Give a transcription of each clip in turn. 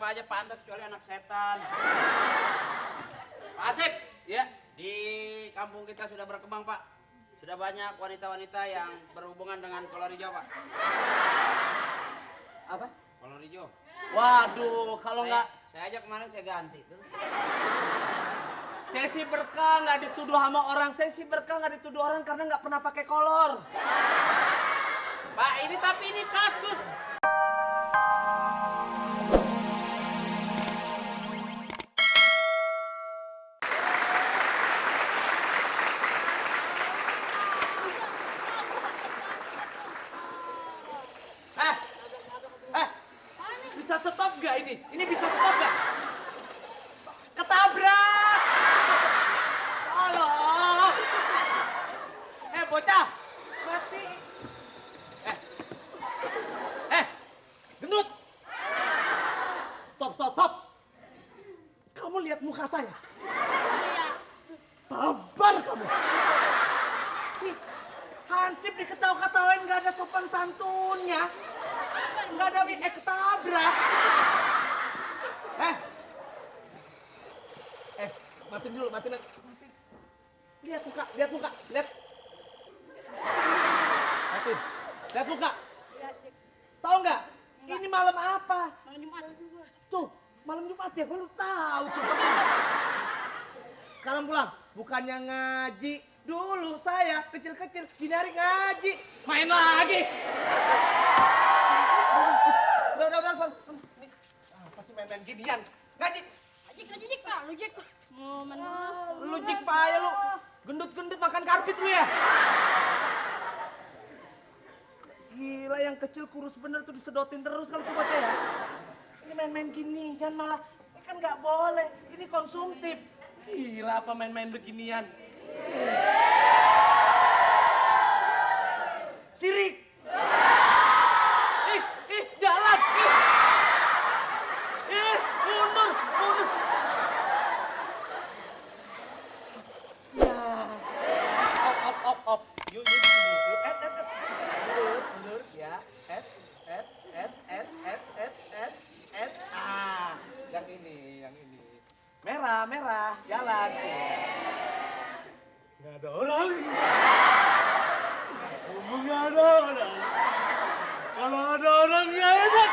apa aja pantas kecuali anak setan. Pak Acip, Ya, di kampung kita sudah berkembang Pak. Sudah banyak wanita-wanita yang berhubungan dengan kolor hijau Pak. apa? Kolor hijau. Waduh, kalau nggak Saya aja kemarin saya ganti tuh. sesi berkah nggak dituduh sama orang, sesi berkah nggak dituduh orang karena nggak pernah pakai kolor. Pak, tapi ini kasus. Bisa stop nggak ini? Ini bisa stop nggak? Ketabrak! Tolong! Bocah! Mati! Gendut! Stop! Kamu lihat muka saya? Tampar kamu! Ih, Hansip diketawa-ketawain nggak ada sopan santunnya. Nggak ada ketabrak. Matiin dulu, matiin. Lihat muka. Lihat. Matiin. Lihat muka. Tahu nggak? Ini malam apa? Malam Jumat. Tuh, malam Jumat ya, gue lu tahu tuh. Sekarang pulang, bukannya ngaji. Dulu saya kecil-kecil gini hari ngaji. Main lagi. Udah, Son. Nih, pasti main-main ginian. Ngaji. Ajik Pak, lujik. Lu jik payah lu. Gendut-gendut makan karpet lu ya. Gila, yang kecil kurus bener tuh disedotin terus kalau tuh baca ya. Ini main-main ginian malah. Ini kan nggak boleh. Ini konsumtif. Gila, apa main-main beginian. Sirik. Jalan. Mundur. Ya. Op. Yuk di sini. Yuk, mundur ya. Yang ini. Merah. Jalan. Nggak ada orang. Nggak ada orang. Kalau ada orang nggak enak,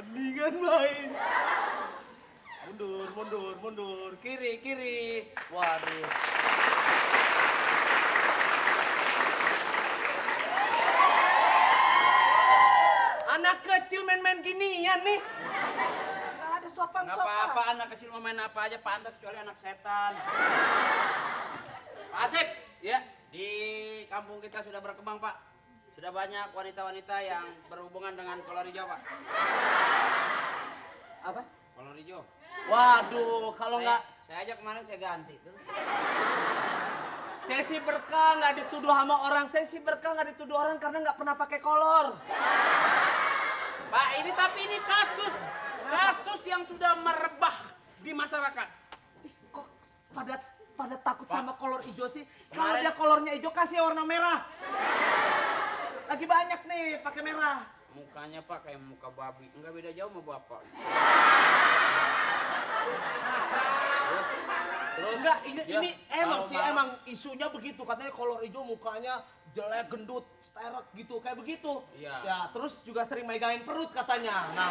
mendingan main. Mundur. Kiri. Waduh. Anak kecil main-main ginian nih. Nggak ada sopan. Nggak apa-apa, anak kecil mau main apa aja pantas kecuali anak setan. Pak Acip, Ya, di kampung kita sudah berkembang Pak. Sudah banyak wanita-wanita yang berhubungan dengan kolor hijau Pak. apa? Kolor hijau. Waduh, kalau nggak Saya aja kemarin saya ganti tuh. sesi berkah nggak dituduh sama orang, sesi berkah nggak dituduh orang karena nggak pernah pakai kolor. Pak, tapi ini kasus yang sudah merebah di masyarakat. Kok pada takut Pak, sama kolor hijau sih? Kalau kemarin- dia kolornya hijau kasih warna merah. Lagi banyak nih pakai merah. Mukanya Pak kayak muka babi, nggak beda jauh sama Bapak. Terus Enggak, dia ini emang kalau sih malam- emang isunya begitu, katanya kolor hijau mukanya jelek, gendut, sterek gitu, kayak begitu. Iya. Ya, terus juga sering megangin perut katanya. Nah,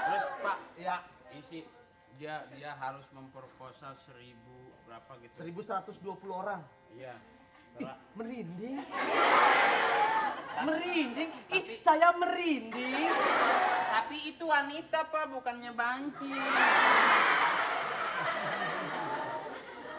Terus Pak, ya isi dia harus memperkosa 1000 berapa gitu. 1120 orang. Iya. Ih, merinding. Tapi- Saya merinding. Tapi itu wanita Pak, bukannya banci.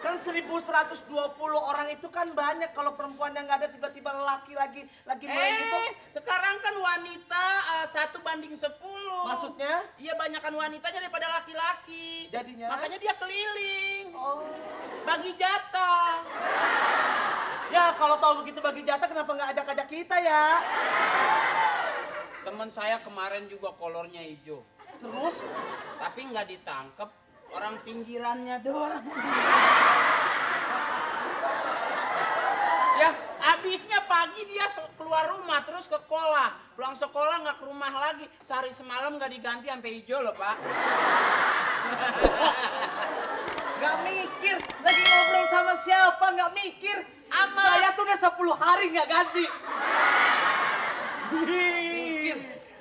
Kan 1120 orang itu kan banyak, kalau perempuan yang nggak ada tiba-tiba laki lagi main gitu. Sekarang kan wanita 1:10. Maksudnya? Iya, banyakan wanitanya daripada laki-laki. Jadinya? Makanya dia keliling. Oh. Bagi jatah. Ya kalau tahu begitu bagi jatah kenapa nggak ajak-ajak kita ya? Teman saya kemarin juga kolornya hijau. Terus? Tapi nggak ditangkep, orang pinggirannya doang. Ya, Abisnya pagi dia keluar rumah terus ke sekolah. Pulang sekolah nggak ke rumah lagi. Sehari semalam nggak diganti sampai hijau loh, Pak. Nggak mikir, lagi ngobrol sama siapa nggak mikir. Saya tuh udah 10 hari nggak ganti. Mikir.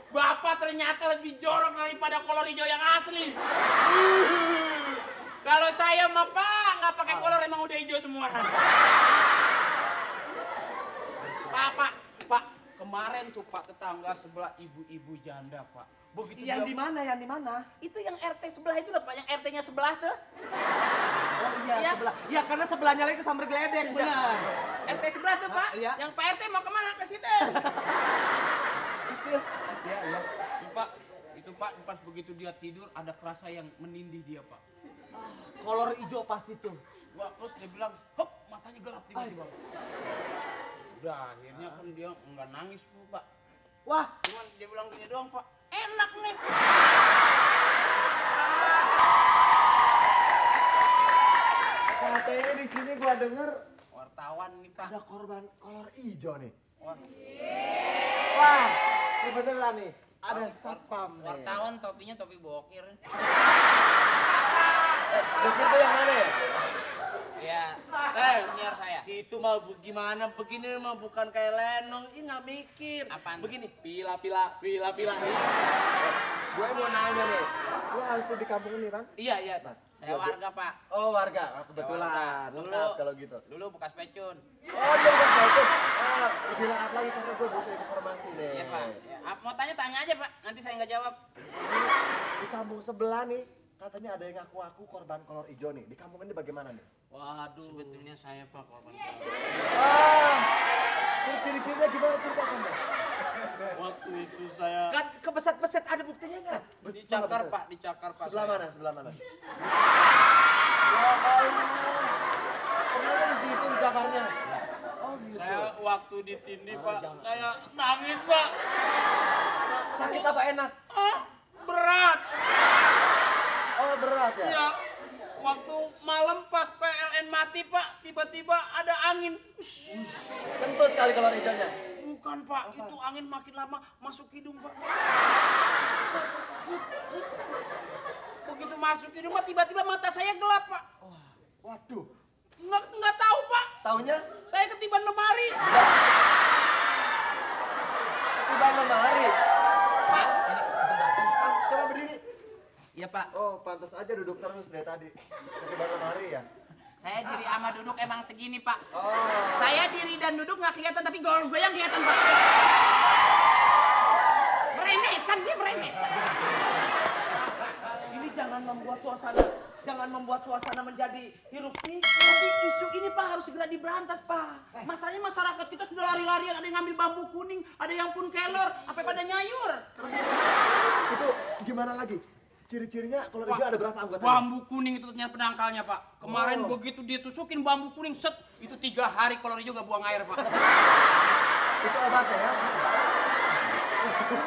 Bapak ternyata lebih jorok daripada kolor hijau yang asli. Kalau saya mah Pak nggak pakai kolor emang udah hijau semua. Pak, kemarin tuh Pak tetangga sebelah ibu-ibu janda Pak. Begitu Yang dia- di mana? Yang di mana? Itu yang RT sebelah itu loh Pak, yang RT-nya sebelah tuh. Oh iya, Iya. sebelah. Iya, karena sebelahnya lagi kesambar geledek, benar. RT sebelah tuh Pak. Iya. Yang Pak RT mau kemana? Ke situ. Iya, iya. Itu Pak, pas begitu dia tidur ada kerasa yang menindih dia Pak. Kolor hijau pasti tuh. Wah, terus dia bilang, hop, matanya gelap tiba-tiba. Udah, akhirnya kan dia nggak nangis tuh Pak. Wah, Cuman dia bilang gini doang Pak, enak nih. Katanya di sini gua denger Wartawan nih Pak. ada korban kolor hijau nih. Wah, Wah, ini beneran nih. Ada satpam nih. wartawan topinya topi bokir. Bukit itu yang mana ya? Iya, senior saya. si itu mau gimana? Begini mah bukan kayak Lenong. Ih, nggak mikir. Apaan? Begini, pila-pila. Gue mau nanya nih. Lu asli di kampung ini, Bang? Iya, iya. Saya warga Pak. Oh, warga. Oh, kebetulan. Saya warga. Lengkap kalau gitu. Dulu bekas pecun. Oh, iya, Bang. Baik. Ah, lebih lengkap lagi karena gue butuh informasi nih. Iya Pak. Ya, mau tanya aja Pak, nanti saya nggak jawab. Di kampung sebelah nih, katanya ada yang ngaku-ngaku korban kolor hijau nih. Di kampung ini bagaimana nih? Waduh, sebetulnya saya Pak korban. Ah, ciri-cirinya gimana ceritakan, Bang? Waktu itu saya Kan kepeset-peset ada buktinya nggak? dicakar Pak, dicakar Pak. Sebelah saya. mana? Sebelah mana? Ya Allah. Ternyata di situ dicakarnya. Oh gitu. Saya waktu ditindih Pak, saya nangis Pak. Sakit apa enak? Ah, berat. Oh berat ya? Ya, waktu malam pas PLN mati Pak, tiba-tiba ada angin. Kentut kali kolor hijaunya. Bukan Pak, itu angin makin lama masuk hidung Pak. Begitu masuk hidung Pak, tiba-tiba mata saya gelap Pak. Waduh. Nggak tahu Pak, Taunya saya ketiban lemari. tiba lemari. Pak, ini sebentar. Ah, coba berdiri. Iya Pak, Oh pantas aja duduk terus dari tadi. Tiba lemari ya? saya diri sama duduk emang segini Pak. Oh. Saya diri dan duduk nggak kelihatan, tapi gol gue yang kelihatan Pak. Meremehkan, dia meremeh. Ini jangan membuat suasana menjadi hiruk pikuk. Tapi isu ini Pak harus segera diberantas Pak. Masalahnya masyarakat kita sudah lari-larian, ada yang ngambil bambu kuning, ada yang pun kelor, sampai pada nyayur. Itu gimana lagi? Ciri-cirinya kolor hijau ada berapa anggota? Bambu kuning itu ternyata penangkalnya Pak. Kemarin Oh. begitu dia tusukin bambu kuning, set, itu 3 hari kolor hijau gak buang air Pak. Itu obatnya ya?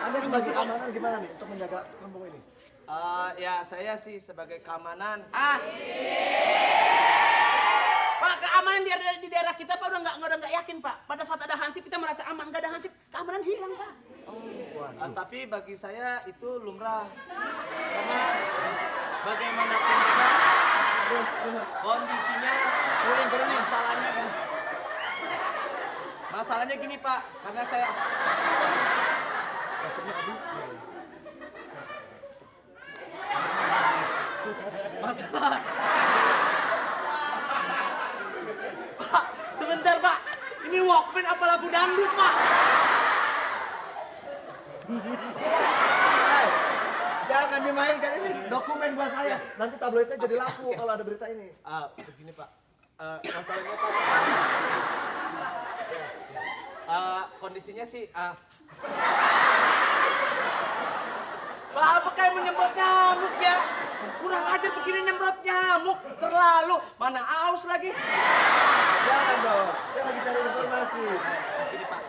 Anda sebagai keamanan gimana nih untuk menjaga kampung ini? Ya saya sih sebagai keamanan. Pak, keamanan di daerah kita Pak udah nggak yakin Pak. Pada saat ada hansip kita merasa aman, nggak ada hansip keamanan hilang Pak. Oh, waduh. Tapi bagi saya itu lumrah. Karena bagaimanapun juga kondisinya masalahnya gini Pak, karena saya masalah Pak, sebentar Pak, ini Walkman apa lagu dangdut Pak? Hey, jangan dimainkan ini dokumen buat saya. Nanti tabloid saya jadi laku kalau ada berita ini. Begini Pak, masalahnya Pak, kondisinya sih, Pak, apa kayak menyemprot nyamuk ya? Kurang aja begini nyemprot nyamuk, terlalu, mana aus lagi? Jangan dong, saya lagi cari informasi. Begini Pak,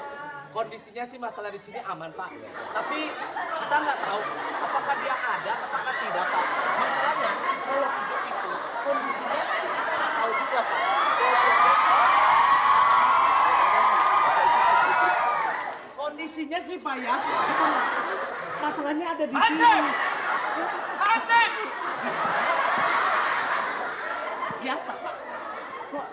kondisinya sih masalah di sini aman Pak, tapi kita nggak tahu apakah dia ada, apakah tidak Pak. Masalahnya kalau hidup itu kondisinya sih kita nggak tahu juga Pak. Kalau progresif, sih Pak ya. Bukan, masalahnya ada di Hansip! sini. Hansip! Biasa Pak. Kok